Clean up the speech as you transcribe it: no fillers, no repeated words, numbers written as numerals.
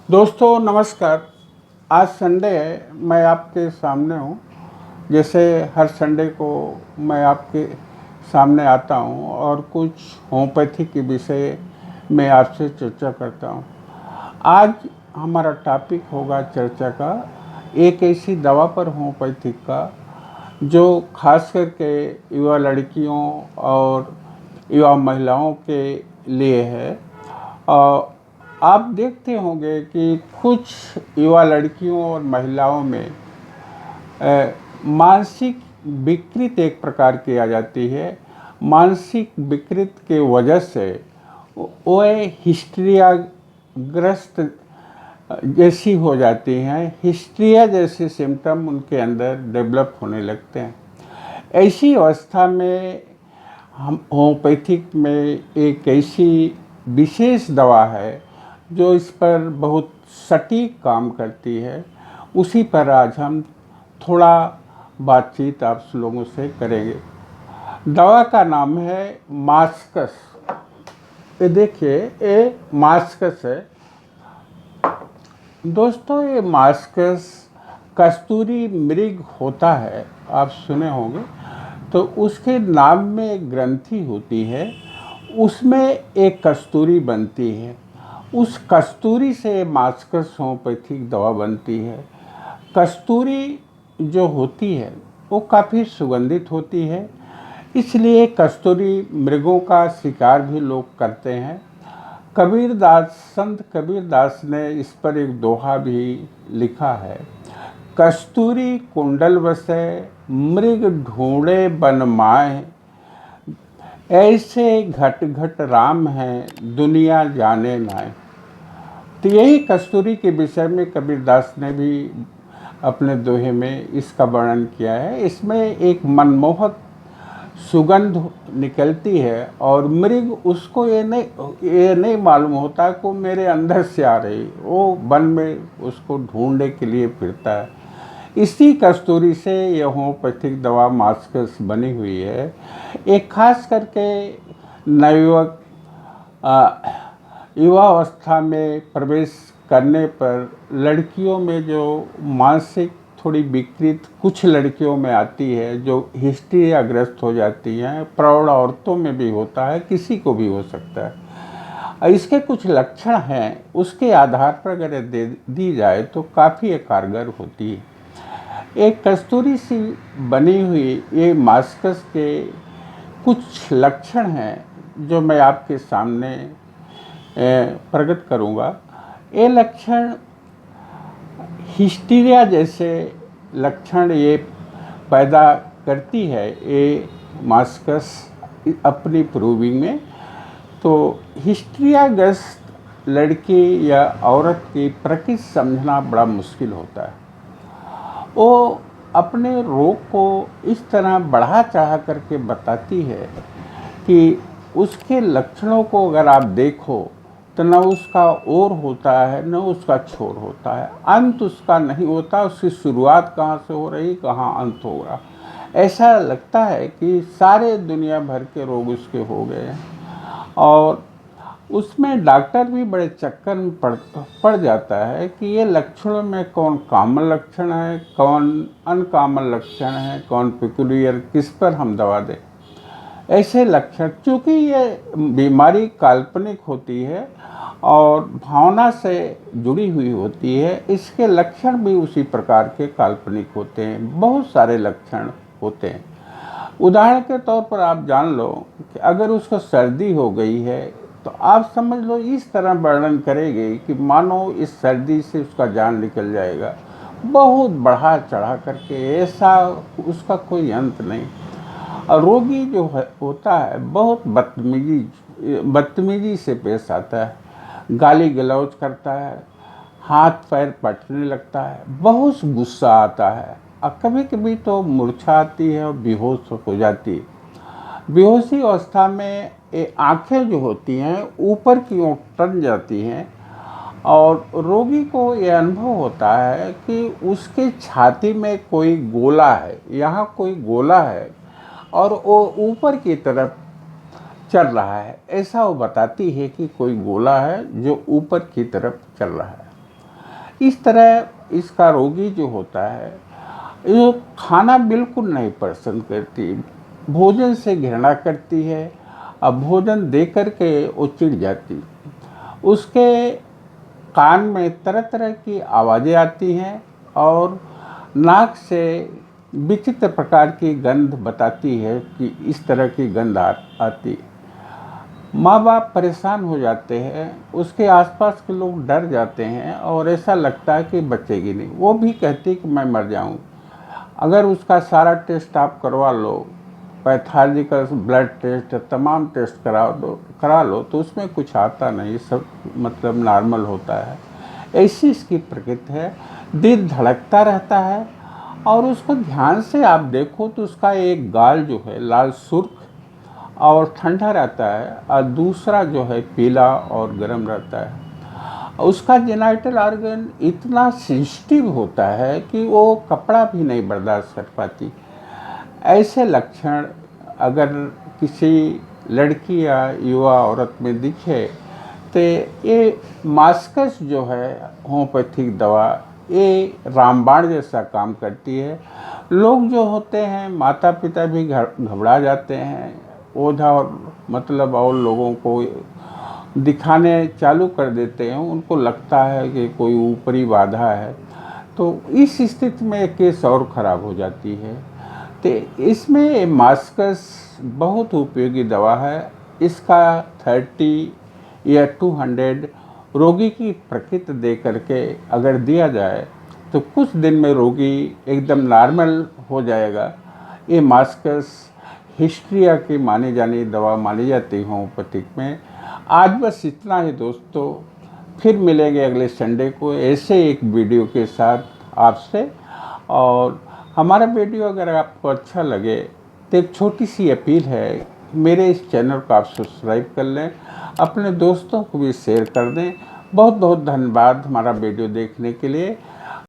दोस्तों नमस्कार। आज संडे है, मैं आपके सामने हूँ। जैसे हर संडे को मैं आपके सामने आता हूँ और कुछ होम्योपैथी के विषय में आपसे चर्चा करता हूँ। आज हमारा टॉपिक होगा चर्चा का एक ऐसी दवा पर होम्योपैथिक का जो खास करके युवा लड़कियों और युवा महिलाओं के लिए है। और आप देखते होंगे कि कुछ युवा लड़कियों और महिलाओं में मानसिक विकृत एक प्रकार की आ जाती है। मानसिक विकृत के वजह से वो हिस्ट्रियाग्रस्त जैसी हो जाती हैं। हिस्ट्रिया जैसे सिम्टम उनके अंदर डेवलप होने लगते हैं। ऐसी अवस्था में हम होम्योपैथिक में एक ऐसी विशेष दवा है जो इस पर बहुत सटीक काम करती है। उसी पर आज हम थोड़ा बातचीत आप लोगों से करेंगे। दवा का नाम है मास्कस। ये देखिए, ये मास्कस है दोस्तों। ये मास्कस कस्तूरी मृग होता है, आप सुने होंगे। तो उसके नाम में एक ग्रंथि होती है, उसमें एक कस्तूरी बनती है। उस कस्तूरी से मास्कस होम्योपैथिक दवा बनती है। कस्तूरी जो होती है वो काफ़ी सुगंधित होती है, इसलिए कस्तूरी मृगों का शिकार भी लोग करते हैं। संत कबीरदास ने इस पर एक दोहा भी लिखा है। कस्तूरी कुंडल बसे मृग ढूंढे बन माए, ऐसे घट घट राम हैं दुनिया जाने नाए। तो यही कस्तूरी के विषय में कबीरदास ने भी अपने दोहे में इसका वर्णन किया है। इसमें एक मनमोहक सुगंध निकलती है और मृग उसको ये नहीं मालूम होता कि मेरे अंदर से आ रही, वो वन में उसको ढूंढने के लिए फिरता है। इसी कस्तूरी से यह होम्योपैथिक दवा मास्कस बनी हुई है। एक खास करके नवयुवक युवावस्था में प्रवेश करने पर लड़कियों में जो मानसिक थोड़ी विकृत कुछ लड़कियों में आती है, जो हिस्ट्रियाग्रस्त हो जाती हैं। प्रौढ़ औरतों में भी होता है, किसी को भी हो सकता है। इसके कुछ लक्षण हैं, उसके आधार पर अगर दी जाए तो काफ़ी कारगर होती है। एक कस्तूरी सी बनी हुई ये मास्कस के कुछ लक्षण हैं जो मैं आपके सामने प्रकट करूँगा। ये लक्षण हिस्टीरिया जैसे लक्षण ये पैदा करती है ये मास्कस अपनी प्रूविंग में। तो हिस्ट्रियाग्रस्त लड़की या औरत की प्रकृति समझना बड़ा मुश्किल होता है। वो अपने रोग को इस तरह बढ़ा चढ़ा करके बताती है कि उसके लक्षणों को अगर आप देखो तो न उसका ओर होता है न उसका छोर होता है, अंत उसका नहीं होता। उसकी शुरुआत कहाँ से हो रही, कहाँ अंत हो रहा। ऐसा लगता है कि सारे दुनिया भर के रोग उसके हो गए हैं। और उसमें डॉक्टर भी बड़े चक्कर में पड़ जाता है कि ये लक्षणों में कौन कॉमन लक्षण है, कौन अनकॉमन लक्षण है, कौन पेक्यूलियर, किस पर हम दवा दें। ऐसे लक्षण, चूँकि ये बीमारी काल्पनिक होती है और भावना से जुड़ी हुई होती है, इसके लक्षण भी उसी प्रकार के काल्पनिक होते हैं। बहुत सारे लक्षण होते हैं। उदाहरण के तौर पर आप जान लो कि अगर उसको सर्दी हो गई है तो आप समझ लो इस तरह वर्णन करेगी कि मानो इस सर्दी से उसका जान निकल जाएगा। बहुत बढ़ा चढ़ा करके, ऐसा उसका कोई अंत नहीं। और रोगी जो होता है बहुत बदतमीजी से पेश आता है, गाली गलौज करता है, हाथ पैर पटने लगता है, बहुत गुस्सा आता है और कभी कभी तो मूर्छा आती है और बेहोश हो जाती है। बेहोशी अवस्था में ये आँखें जो होती हैं ऊपर की ओर टन जाती हैं और रोगी को ये अनुभव होता है कि उसके छाती में कोई गोला है, यहाँ कोई गोला है और वो ऊपर की तरफ चल रहा है। ऐसा वो बताती है कि कोई गोला है जो ऊपर की तरफ चल रहा है। इस तरह इसका रोगी जो होता है, ये खाना बिल्कुल नहीं पसंद करती, भोजन से घृणा करती है। अब भोजन दे कर के वो चिढ़ जाती, उसके कान में तरह तरह की आवाज़ें आती हैं और नाक से विचित्र प्रकार की गंध बताती है कि इस तरह की गंध आती। माँ बाप परेशान हो जाते हैं, उसके आसपास के लोग डर जाते हैं और ऐसा लगता है कि बचेगी नहीं। वो भी कहती कि मैं मर जाऊँ। अगर उसका सारा टेस्ट आप करवा लो, पैथोलॉजिकल ब्लड टेस्ट, तमाम टेस्ट करा लो तो उसमें कुछ आता नहीं, सब मतलब नॉर्मल होता है। ऐसी इसकी प्रकृति है। दिल धड़कता रहता है और उसको ध्यान से आप देखो तो उसका एक गाल जो है लाल सुर्ख और ठंडा रहता है और दूसरा जो है पीला और गर्म रहता है। उसका जेनिटल ऑर्गन इतना सेंसिटिव होता है कि वो कपड़ा भी नहीं बर्दाश्त कर पाती। ऐसे लक्षण अगर किसी लड़की या युवा औरत में दिखे तो ये मास्कस जो है होम्योपैथिक दवा, ये रामबाण जैसा काम करती है। लोग जो होते हैं, माता पिता भी घबरा जाते हैं, ओझा और मतलब और लोगों को दिखाने चालू कर देते हैं। उनको लगता है कि कोई ऊपरी बाधा है, तो इस स्थिति में केस और ख़राब हो जाती है। तो इसमें मास्कस बहुत उपयोगी दवा है। इसका 30 या 200 रोगी की प्रकृति दे करके अगर दिया जाए तो कुछ दिन में रोगी एकदम नॉर्मल हो जाएगा। ये मास्कस हिस्ट्रिया की मानी जानी दवा मानी जाती है होम्योपैथिक में। आज बस इतना ही दोस्तों, फिर मिलेंगे अगले संडे को ऐसे एक वीडियो के साथ आपसे। और हमारा वीडियो अगर आपको अच्छा लगे तो एक छोटी सी अपील है, मेरे इस चैनल को आप सब्सक्राइब कर लें, अपने दोस्तों को भी शेयर कर दें। बहुत बहुत धन्यवाद हमारा वीडियो देखने के लिए।